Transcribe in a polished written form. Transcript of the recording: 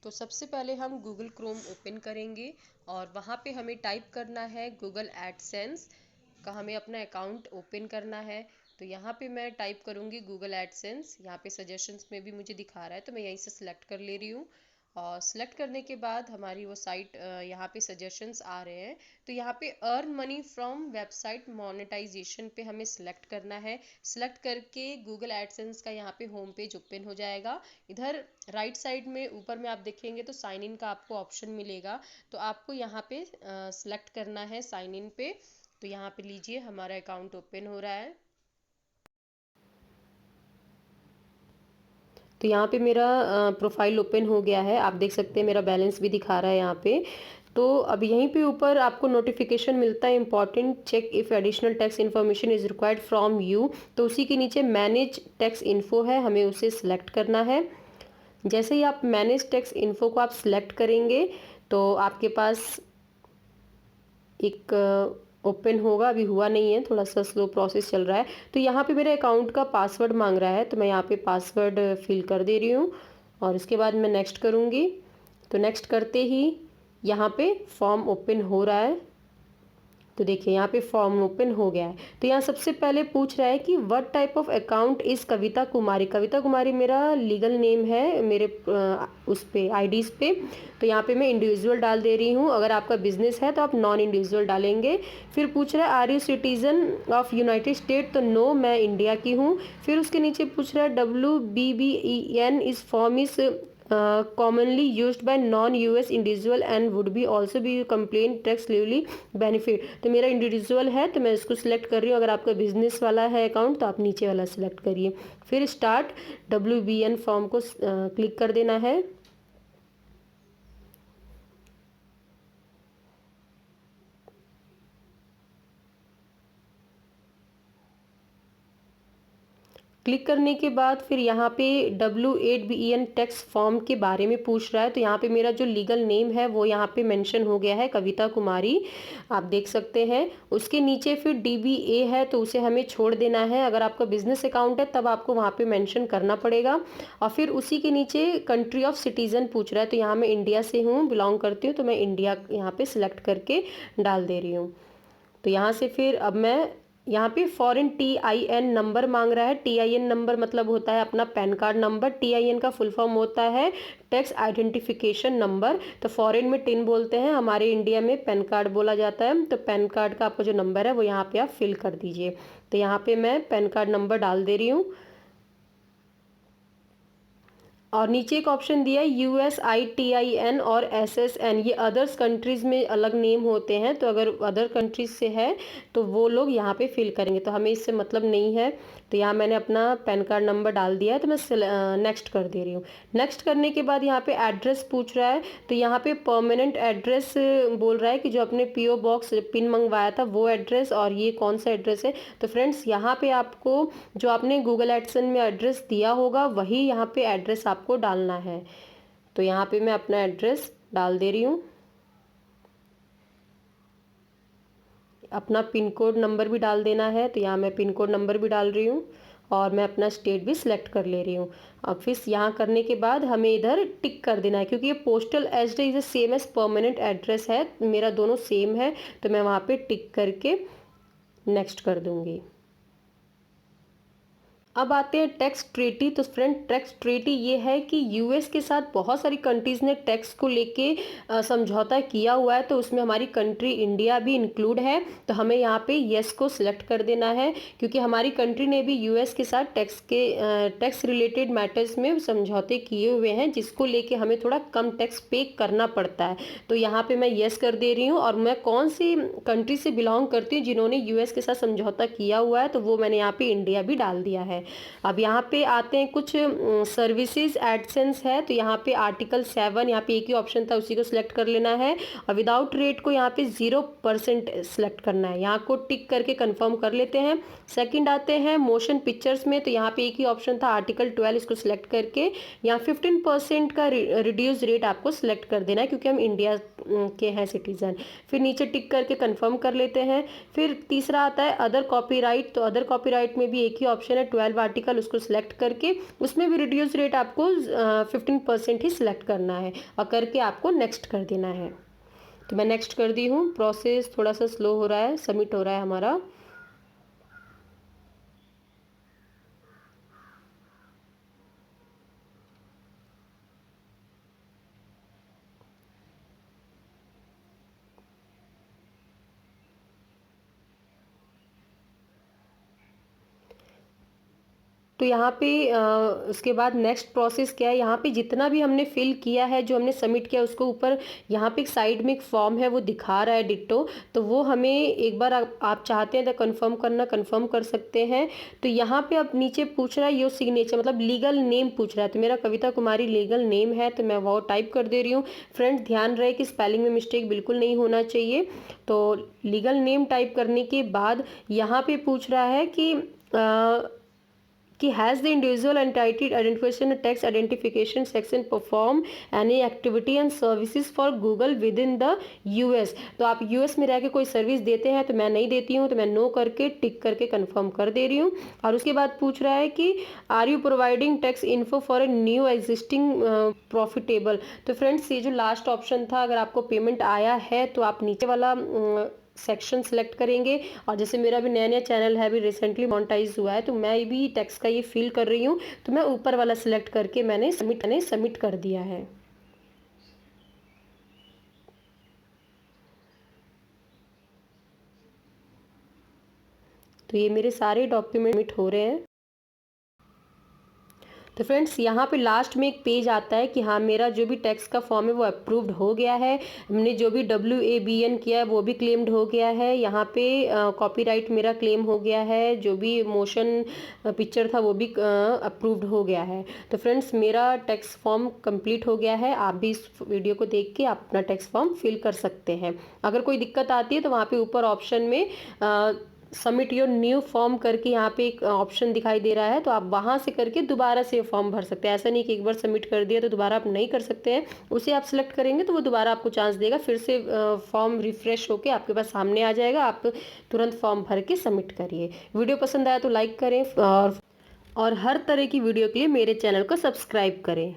तो सबसे पहले हम गूगल क्रोम ओपन करेंगे और वहाँ पे हमें टाइप करना है गूगल एडसेंस का, हमें अपना अकाउंट ओपन करना है। तो यहाँ पे मैं टाइप करूँगी गूगल एडसेंस। यहाँ पे सजेशंस में भी मुझे दिखा रहा है तो मैं यहीं से सिलेक्ट कर ले रही हूँ। और सिलेक्ट करने के बाद हमारी वो साइट यहाँ पे सजेशंस आ रहे हैं। तो यहाँ पे earn money from website monetisation पे हमें सिलेक्ट करना है। सिलेक्ट करके गूगल एडसेंस का यहाँ पे होम पेज ओपन हो जाएगा। इधर राइट साइड में ऊपर में आप देखेंगे तो साइन इन का आपको ऑप्शन मिलेगा। तो आपको यहाँ पे सिलेक्ट करना है साइन इन पे। तो यहाँ पे लीजिए हमारा अकाउंट ओपन हो रहा है। तो यहाँ पे मेरा प्रोफाइल ओपन हो गया है। आप देख सकते हैं मेरा बैलेंस भी दिखा रहा है यहाँ पे। तो अब यहीं पे ऊपर आपको नोटिफिकेशन मिलता है important check if additional tax information is required from you. तो उसी के नीचे मैनेज टैक्स इन्फो है, हमें उसे सिलेक्ट करना है। जैसे ही आप मैनेज टैक्स इन्फो को आप सिलेक्ट करेंगे तो आपके पास एक ओपन होगा। अभी हुआ नहीं है, थोड़ा सा स्लो प्रोसेस चल रहा है। तो यहाँ पे मेरे अकाउंट का पासवर्ड मांग रहा है तो मैं यहाँ पे पासवर्ड फिल कर दे रही हूँ और इसके बाद मैं नेक्स्ट करूँगी। तो नेक्स्ट करते ही यहाँ पे फॉर्म ओपन हो रहा है। तो देखिए यहाँ पे फॉर्म ओपन हो गया है। तो यहाँ सबसे पहले पूछ रहा है कि what type of account is Kavita Kumari. Kavita Kumari मेरा लीगल नेम है मेरे उस पे आईडीज़ पे। तो यहाँ पे मैं इंडिविजुअल डाल दे रही हूँ। अगर आपका बिजनेस है तो आप नॉन इंडिविजुअल डालेंगे। फिर पूछ रहा है are you citizen of United State. तो नो, मैं इंडिया की हूँ। फिर उसके नीचे पूछ रहा है WBBEN इस form is commonly used by non-US individual and would be also be complain tax liability benefit। तो मेरा इंडिविजुअल है तो मैं इसको सिलेक्ट कर रही हूँ। अगर आपका बिजनेस वाला है अकाउंट तो आप नीचे वाला सिलेक्ट करिए। फिर स्टार्ट WBN फॉर्म को क्लिक कर देना है। क्लिक करने के बाद फिर यहाँ पे W8BEN टैक्स फॉर्म के बारे में पूछ रहा है। तो यहाँ पे मेरा जो लीगल नेम है वो यहाँ पे मेंशन हो गया है, कविता कुमारी, आप देख सकते हैं। उसके नीचे फिर DBA है तो उसे हमें छोड़ देना है। अगर आपका बिजनेस अकाउंट है तब आपको वहाँ पे मेंशन करना पड़ेगा। और फिर उसी के नीचे कंट्री ऑफ सिटीज़न पूछ रहा है। तो यहाँ मैं इंडिया से हूँ, बिलोंग करती हूँ, तो मैं इंडिया यहाँ पे सिलेक्ट करके डाल दे रही हूँ। तो यहाँ से फिर अब मैं यहाँ पे फॉरेन TIN नंबर मांग रहा है। TIN नंबर मतलब होता है अपना पैन कार्ड नंबर। TIN का फुल फॉर्म होता है टैक्स आइडेंटिफिकेशन नंबर। तो फॉरेन में टिन बोलते हैं, हमारे इंडिया में पैन कार्ड बोला जाता है। तो पैन कार्ड का आपका जो नंबर है वो यहाँ पे आप फिल कर दीजिए। तो यहाँ पे मैं पैन कार्ड नंबर डाल दे रही हूँ। और नीचे एक ऑप्शन दिया है USITIN और SSN, ये अदर्स कंट्रीज़ में अलग नेम होते हैं। तो अगर अदर कंट्रीज से है तो वो लोग यहाँ पे फिल करेंगे, तो हमें इससे मतलब नहीं है। तो यहाँ मैंने अपना पैन कार्ड नंबर डाल दिया है तो मैं नेक्स्ट कर दे रही हूँ। नेक्स्ट करने के बाद यहाँ पे एड्रेस पूछ रहा है। तो यहाँ पे परमानेंट एड्रेस बोल रहा है कि जो अपने PO बॉक्स पिन मंगवाया था वो एड्रेस, और ये कौन सा एड्रेस है। तो फ्रेंड्स यहाँ पे आपको जो आपने गूगल एडसन में एड्रेस दिया होगा वही यहाँ पे एड्रेस आपको डालना है। तो यहाँ पे मैं अपना एड्रेस डाल दे रही हूँ। अपना पिन कोड नंबर भी डाल देना है। तो यहाँ मैं पिन कोड नंबर भी डाल रही हूँ और मैं अपना स्टेट भी सिलेक्ट कर ले रही हूँ। अब फिर यहाँ करने के बाद हमें इधर टिक कर देना है, क्योंकि ये postal address is same as permanent address है, मेरा दोनों सेम है। तो मैं वहाँ पे टिक करके नेक्स्ट कर दूँगी। अब आते हैं टैक्स ट्रीटी। तो फ्रेंड टैक्स ट्रीटी ये है कि यूएस के साथ बहुत सारी कंट्रीज़ ने टैक्स को लेके समझौता किया हुआ है। तो उसमें हमारी कंट्री इंडिया भी इंक्लूड है। तो हमें यहाँ पे येस को सिलेक्ट कर देना है, क्योंकि हमारी कंट्री ने भी यूएस के साथ टैक्स रिलेटेड मैटर्स में समझौते किए हुए हैं, जिसको लेके हमें थोड़ा कम टैक्स पे करना पड़ता है। तो यहाँ पे मैं येस कर दे रही हूँ। और मैं कौन सी कंट्री से बिलोंग करती हूँ जिन्होंने यूएस के साथ समझौता किया हुआ है, तो वो मैंने यहाँ पे इंडिया भी डाल दिया है। अब यहाँ पे आते हैं कुछ सर्विसेज एडसेंस है। तो यहाँ पे आर्टिकल 7, यहाँ पे एक ही ऑप्शन था उसी को सिलेक्ट कर लेना है। और विदाउट रेट को यहाँ पे 0% सिलेक्ट करना है, यहाँ को टिक करके कंफर्म कर लेते हैं। सेकंड आते हैं मोशन पिक्चर्स में। तो यहाँ पे एक ही ऑप्शन था आर्टिकल 12, इसको सिलेक्ट करके यहाँ 15% का रिड्यूस रेट आपको सिलेक्ट कर देना है, क्योंकि हम इंडिया के हैं सिटीज़न। फिर नीचे टिक करके कंफर्म कर लेते हैं। फिर तीसरा आता है अदर कॉपीराइट, तो अदर कॉपीराइट में भी एक ही ऑप्शन है 12 आर्टिकल, उसको सिलेक्ट करके उसमें भी रिड्यूस रेट आपको 15% ही सिलेक्ट करना है और करके आपको नेक्स्ट कर देना है। तो मैं नेक्स्ट कर दी हूँ। प्रोसेस थोड़ा सा स्लो हो रहा है, सबमिट हो रहा है हमारा। तो यहाँ पे उसके बाद नेक्स्ट प्रोसेस क्या है, यहाँ पे जितना भी हमने फिल किया है, जो हमने सबमिट किया, उसको ऊपर यहाँ पे एक साइड में एक फॉर्म है वो दिखा रहा है डिट्टो। तो वो हमें एक बार आप चाहते हैं तो कंफर्म करना, कंफर्म कर सकते हैं। तो यहाँ पे अब नीचे पूछ रहा है योर सिग्नेचर, मतलब लीगल नेम पूछ रहा है। तो मेरा कविता कुमारी लीगल नेम है, तो मैं वो टाइप कर दे रही हूँ। फ्रेंड्स ध्यान रहे कि स्पेलिंग में मिस्टेक बिल्कुल नहीं होना चाहिए। तो लीगल नेम टाइप करने के बाद यहाँ पे पूछ रहा है कि has the individual entitled identification tax identification section perform any activity and services for Google with in the US. तो आप यूएस में रह के कोई सर्विस देते हैं, तो मैं नहीं देती हूँ, तो मैं नो करके टिक करके कंफर्म कर दे रही हूँ। और उसके बाद पूछ रहा है कि are you providing tax info for a new existing profitable. तो फ्रेंड्स ये जो लास्ट ऑप्शन था, अगर आपको पेमेंट आया है तो आप नीचे वाला सेक्शन सेलेक्ट करेंगे। और जैसे मेरा भी नया नया चैनल है, अभी रिसेंटली मोनेटाइज हुआ है, तो मैं भी टैक्स का ये फिल कर रही हूँ। तो मैं ऊपर वाला सिलेक्ट करके मैंने सबमिट कर दिया है। तो ये मेरे सारे डॉक्यूमेंट हो रहे हैं। तो फ्रेंड्स यहाँ पे लास्ट में एक पेज आता है कि हाँ मेरा जो भी टैक्स का फॉर्म है वो अप्रूव्ड हो गया है, हमने जो भी WABN किया है वो भी क्लेम्ड हो गया है। यहाँ पे कॉपीराइट मेरा क्लेम हो गया है, जो भी मोशन पिक्चर था वो भी अप्रूव्ड हो गया है। तो फ्रेंड्स मेरा टैक्स फॉर्म कंप्लीट हो गया है। आप भी इस वीडियो को देख के आप अपना टैक्स फॉर्म फिल कर सकते हैं। अगर कोई दिक्कत आती है तो वहाँ पे ऊपर ऑप्शन में सबमिट योर न्यू फॉर्म करके यहाँ पे एक ऑप्शन दिखाई दे रहा है, तो आप वहाँ से करके दोबारा से फॉर्म भर सकते हैं। ऐसा नहीं कि एक बार सबमिट कर दिया तो दोबारा आप नहीं कर सकते हैं। उसे आप सिलेक्ट करेंगे तो वो दोबारा आपको चांस देगा, फिर से फॉर्म रिफ्रेश होके आपके पास सामने आ जाएगा। आप तुरंत फॉर्म भर के सबमिट करिए। वीडियो पसंद आया तो लाइक करें और हर तरह की वीडियो के लिए मेरे चैनल को सब्सक्राइब करें।